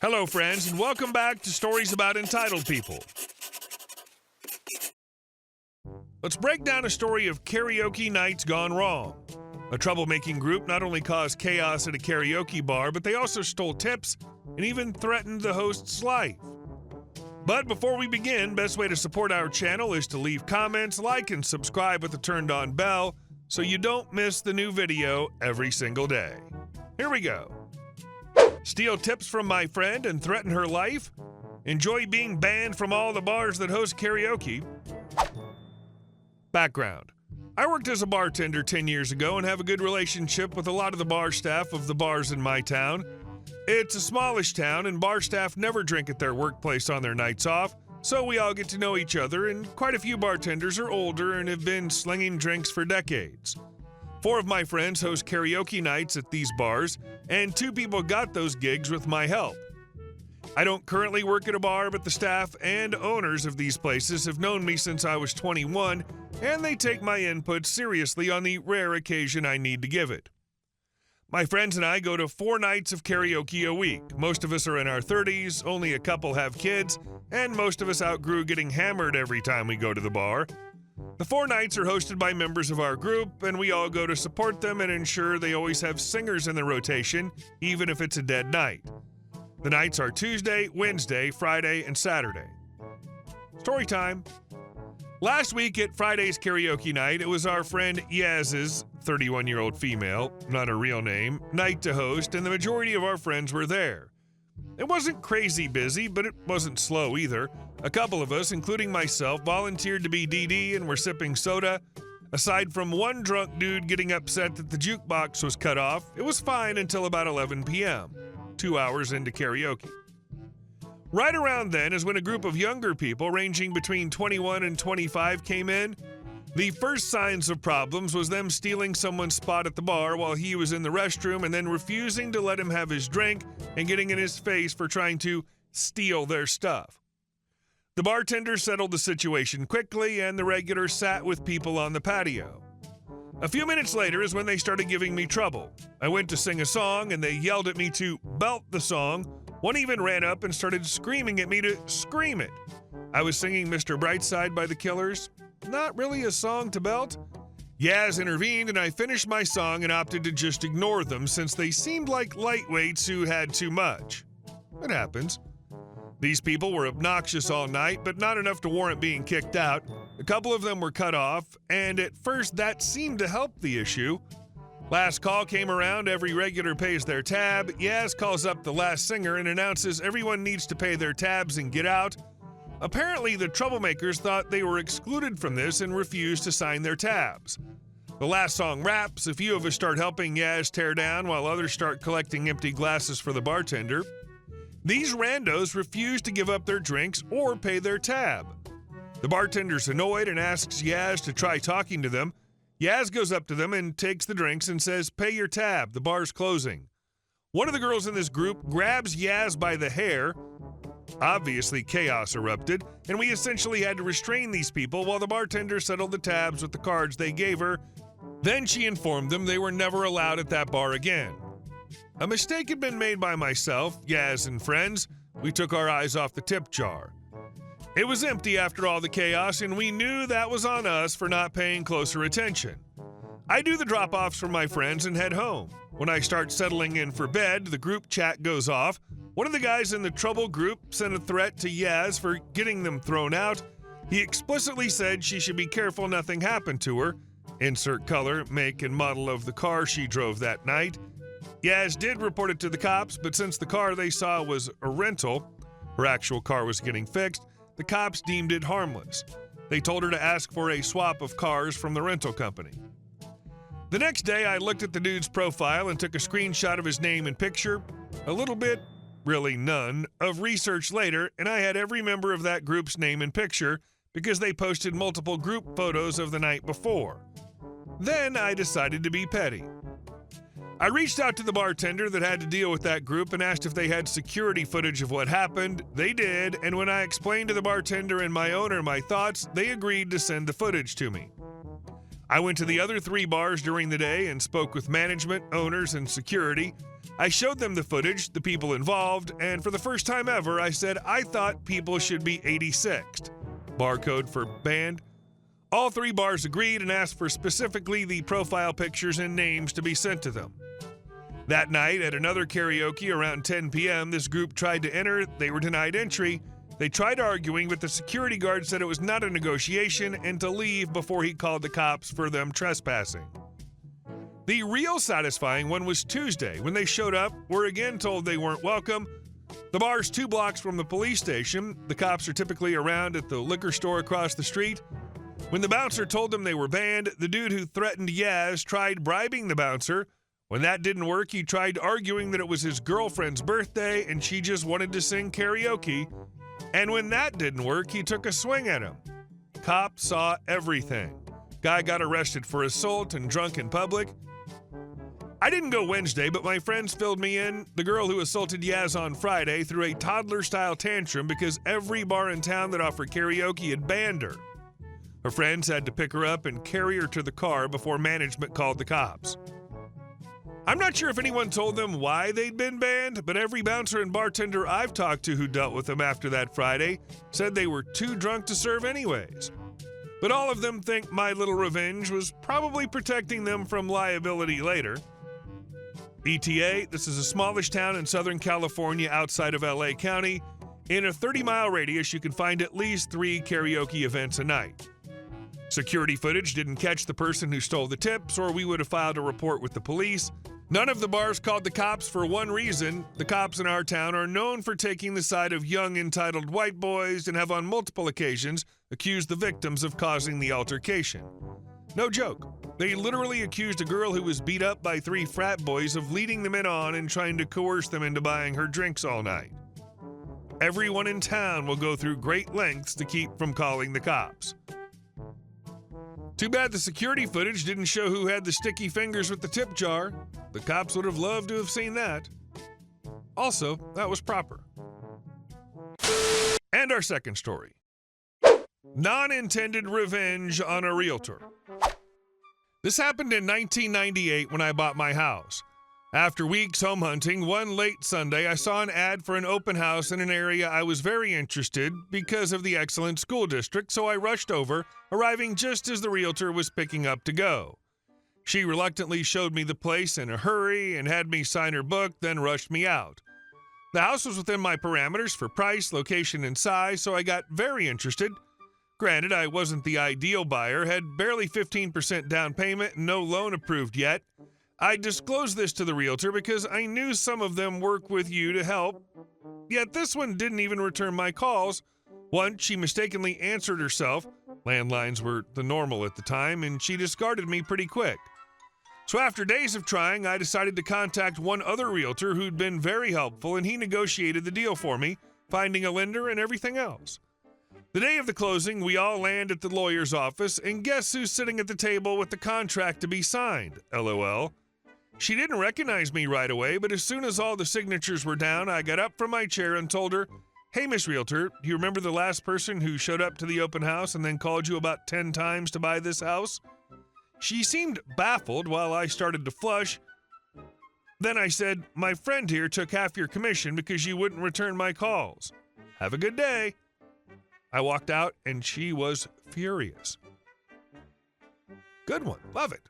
Hello, friends, and welcome back to Stories About Entitled People. Let's break down a story of karaoke nights gone wrong. A troublemaking group not only caused chaos at a karaoke bar, but they also stole tips and even threatened the host's life. But before we begin, best way to support our channel is to leave comments, like, and subscribe with the turned-on bell so you don't miss the new video every single day. Here we go. Steal tips from my friend and threaten her life? Enjoy being banned from all the bars that host karaoke? Background. I worked as a bartender 10 years ago and have a good relationship with a lot of the bar staff of the bars in my town. It's a smallish town and bar staff never drink at their workplace on their nights off, so we all get to know each other, and quite a few bartenders are older and have been slinging drinks for decades. 4 of my friends host karaoke nights at these bars, and 2 people got those gigs with my help. I don't currently work at a bar, but the staff and owners of these places have known me since I was 21, and they take my input seriously on the rare occasion I need to give it. My friends and I go to 4 nights of karaoke a week. Most of us are in our 30s, only a couple have kids, and most of us outgrew getting hammered every time we go to the bar. The 4 nights are hosted by members of our group, and we all go to support them and ensure they always have singers in the rotation, even if it's a dead night. The nights are Tuesday, Wednesday, Friday, and Saturday. Story time. Last week at Friday's karaoke night, it was our friend Yaz's 31-year-old female, not a real name, night to host, and the majority of our friends were there. It wasn't crazy busy, but it wasn't slow either. A couple of us, including myself, volunteered to be DD and were sipping soda. Aside from one drunk dude getting upset that the jukebox was cut off, it was fine until about 11 p.m., 2 hours into karaoke. Right around then is when a group of younger people ranging between 21 and 25 came in. The first signs of problems was them stealing someone's spot at the bar while he was in the restroom and then refusing to let him have his drink and getting in his face for trying to steal their stuff. The bartender settled the situation quickly and the regulars sat with people on the patio. A few minutes later is when they started giving me trouble. I went to sing a song and they yelled at me to belt the song. One even ran up and started screaming at me to scream it. I was singing Mr. Brightside by the Killers. Not really a song to belt. Yaz intervened and I finished my song and opted to just ignore them since they seemed like lightweights who had too much. It happens. These people were obnoxious all night, but not enough to warrant being kicked out. A couple of them were cut off, and at first that seemed to help the issue. Last call came around, every regular pays their tab. Yaz calls up the last singer and announces everyone needs to pay their tabs and get out. Apparently, the troublemakers thought they were excluded from this and refused to sign their tabs. The last song wraps, a few of us start helping Yaz tear down while others start collecting empty glasses for the bartender. These randos refuse to give up their drinks or pay their tab. The bartender's annoyed and asks Yaz to try talking to them. Yaz goes up to them and takes the drinks and says, "Pay your tab, the bar's closing." One of the girls in this group grabs Yaz by the hair. Obviously, chaos erupted, and we essentially had to restrain these people while the bartender settled the tabs with the cards they gave her. Then she informed them they were never allowed at that bar again. A mistake had been made by myself, Yaz, and friends. We took our eyes off the tip jar. It was empty after all the chaos, and we knew that was on us for not paying closer attention. I do the drop-offs for my friends and head home. When I start settling in for bed, the group chat goes off. One of the guys in the trouble group sent a threat to Yaz for getting them thrown out. He explicitly said she should be careful nothing happened to her. Insert color, make, and model of the car she drove that night. Yaz did report it to the cops, but since the car they saw was a rental, her actual car was getting fixed, the cops deemed it harmless. They told her to ask for a swap of cars from the rental company. The next day, I looked at the dude's profile and took a screenshot of his name and picture. A little bit, really none, of research later, and I had every member of that group's name and picture because they posted multiple group photos of the night before. Then I decided to be petty. I reached out to the bartender that had to deal with that group and asked if they had security footage of what happened. They did, and when I explained to the bartender and my owner my thoughts, they agreed to send the footage to me. I went to the other 3 bars during the day and spoke with management, owners, and security. I showed them the footage, the people involved, and for the first time ever, I said I thought people should be 86ed. Barcode for banned. All 3 bars agreed and asked for specifically the profile pictures and names to be sent to them. That night, at another karaoke around 10 p.m., this group tried to enter. They were denied entry. They tried arguing, but the security guard said it was not a negotiation and to leave before he called the cops for them trespassing. The real satisfying one was Tuesday, when they showed up, were again told they weren't welcome. The bar's 2 blocks from the police station. The cops are typically around at the liquor store across the street. When the bouncer told them they were banned, the dude who threatened Yaz tried bribing the bouncer. When that didn't work, he tried arguing that it was his girlfriend's birthday and she just wanted to sing karaoke. And when that didn't work, he took a swing at him. Cops saw everything. Guy got arrested for assault and drunk in public. I didn't go Wednesday, but my friends filled me in. The girl who assaulted Yaz on Friday threw a toddler-style tantrum because every bar in town that offered karaoke had banned her. Her friends had to pick her up and carry her to the car before management called the cops. I'm not sure if anyone told them why they'd been banned, but every bouncer and bartender I've talked to who dealt with them after that Friday said they were too drunk to serve anyways. But all of them think my little revenge was probably protecting them from liability later. ETA, this is a smallish town in Southern California outside of LA County. In a 30-mile radius, you can find at least 3 karaoke events a night. Security footage didn't catch the person who stole the tips, or we would have filed a report with the police. None of the bars called the cops for one reason. The cops in our town are known for taking the side of young, entitled white boys and have on multiple occasions accused the victims of causing the altercation. No joke. They literally accused a girl who was beat up by 3 frat boys of leading the men on and trying to coerce them into buying her drinks all night. Everyone in town will go through great lengths to keep from calling the cops. Too bad the security footage didn't show who had the sticky fingers with the tip jar. The cops would have loved to have seen that. Also, that was proper. And our second story. Non-intended revenge on a realtor. This happened in 1998 when I bought my house. After weeks home hunting, one late Sunday, I saw an ad for an open house in an area I was very interested because of the excellent school district, so I rushed over, arriving just as the realtor was picking up to go. She reluctantly showed me the place in a hurry and had me sign her book, then rushed me out. The house was within my parameters for price, location, and size, so I got very interested. Granted, I wasn't the ideal buyer, had barely 15% down payment and no loan approved yet. I disclosed this to the realtor because I knew some of them work with you to help. Yet this one didn't even return my calls. Once, she mistakenly answered herself. Landlines were the normal at the time, and she discarded me pretty quick. So after days of trying, I decided to contact one other realtor who'd been very helpful, and he negotiated the deal for me, finding a lender and everything else. The day of the closing, we all land at the lawyer's office, and guess who's sitting at the table with the contract to be signed? LOL. She didn't recognize me right away, but as soon as all the signatures were down, I got up from my chair and told her, "Hey, Miss Realtor, do you remember the last person who showed up to the open house and then called you about 10 times to buy this house?" She seemed baffled while I started to flush. Then I said, "My friend here took half your commission because you wouldn't return my calls. Have a good day." I walked out, and she was furious. Good one. Love it.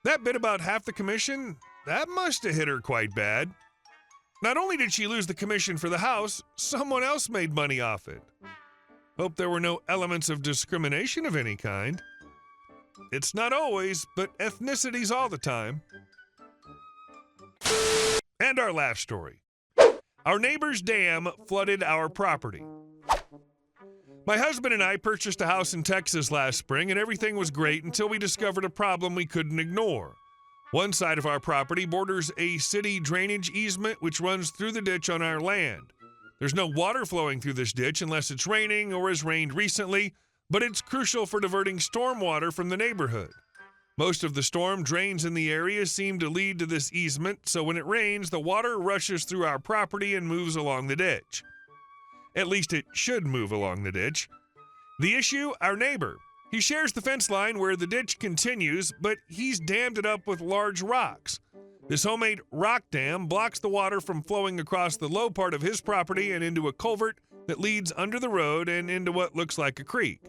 That bit about half the commission, that must have hit her quite bad. Not only did she lose the commission for the house, someone else made money off it. Hope there were no elements of discrimination of any kind. It's not always, but ethnicity's all the time. And our last story. Our neighbor's dam flooded our property. My husband and I purchased a house in Texas last spring, and everything was great until we discovered a problem we couldn't ignore. One side of our property borders a city drainage easement which runs through the ditch on our land. There's no water flowing through this ditch unless it's raining or has rained recently, but it's crucial for diverting storm water from the neighborhood. Most of the storm drains in the area seem to lead to this easement, so when it rains, the water rushes through our property and moves along the ditch. At least it should move along the ditch. The issue, our neighbor. He shares the fence line where the ditch continues, but he's dammed it up with large rocks. This homemade rock dam blocks the water from flowing across the low part of his property and into a culvert that leads under the road and into what looks like a creek.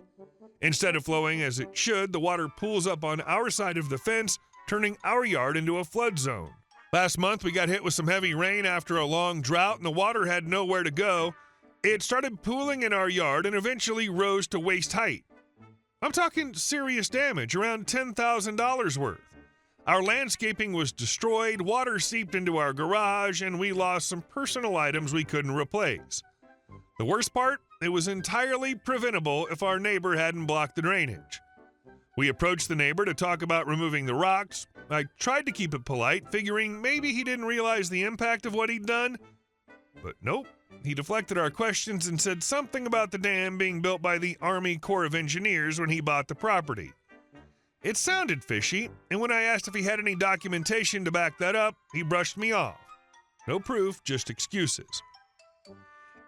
Instead of flowing as it should, the water pools up on our side of the fence, turning our yard into a flood zone. Last month, we got hit with some heavy rain after a long drought, and the water had nowhere to go. It started pooling in our yard and eventually rose to waist height. I'm talking serious damage, around $10,000 worth. Our landscaping was destroyed, water seeped into our garage, and we lost some personal items we couldn't replace. The worst part? It was entirely preventable if our neighbor hadn't blocked the drainage. We approached the neighbor to talk about removing the rocks. I tried to keep it polite, figuring maybe he didn't realize the impact of what he'd done. But nope, he deflected our questions and said something about the dam being built by the Army Corps of Engineers when he bought the property. It sounded fishy, and when I asked if he had any documentation to back that up, he brushed me off. No proof, just excuses.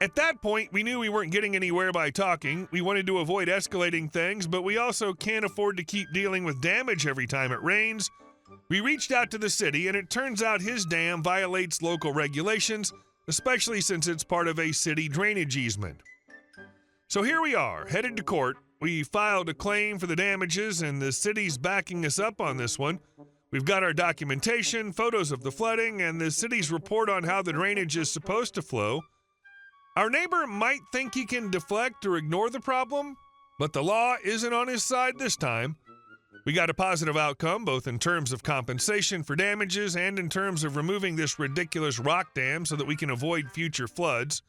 At that point, we knew we weren't getting anywhere by talking. We wanted to avoid escalating things, but we also can't afford to keep dealing with damage every time it rains. We reached out to the city, and it turns out his dam violates local regulations, especially since it's part of a city drainage easement. So here we are, headed to court. We filed a claim for the damages, and the city's backing us up on this one. We've got our documentation, photos of the flooding, and the city's report on how the drainage is supposed to flow. Our neighbor might think he can deflect or ignore the problem, but the law isn't on his side this time. We got a positive outcome, both in terms of compensation for damages and in terms of removing this ridiculous rock dam so that we can avoid future floods.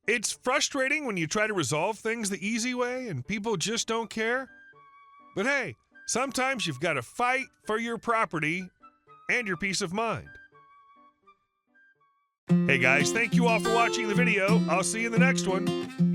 It's frustrating when you try to resolve things the easy way and people just don't care. But hey, sometimes you've got to fight for your property and your peace of mind. Hey guys, thank you all for watching the video. I'll see you in the next one.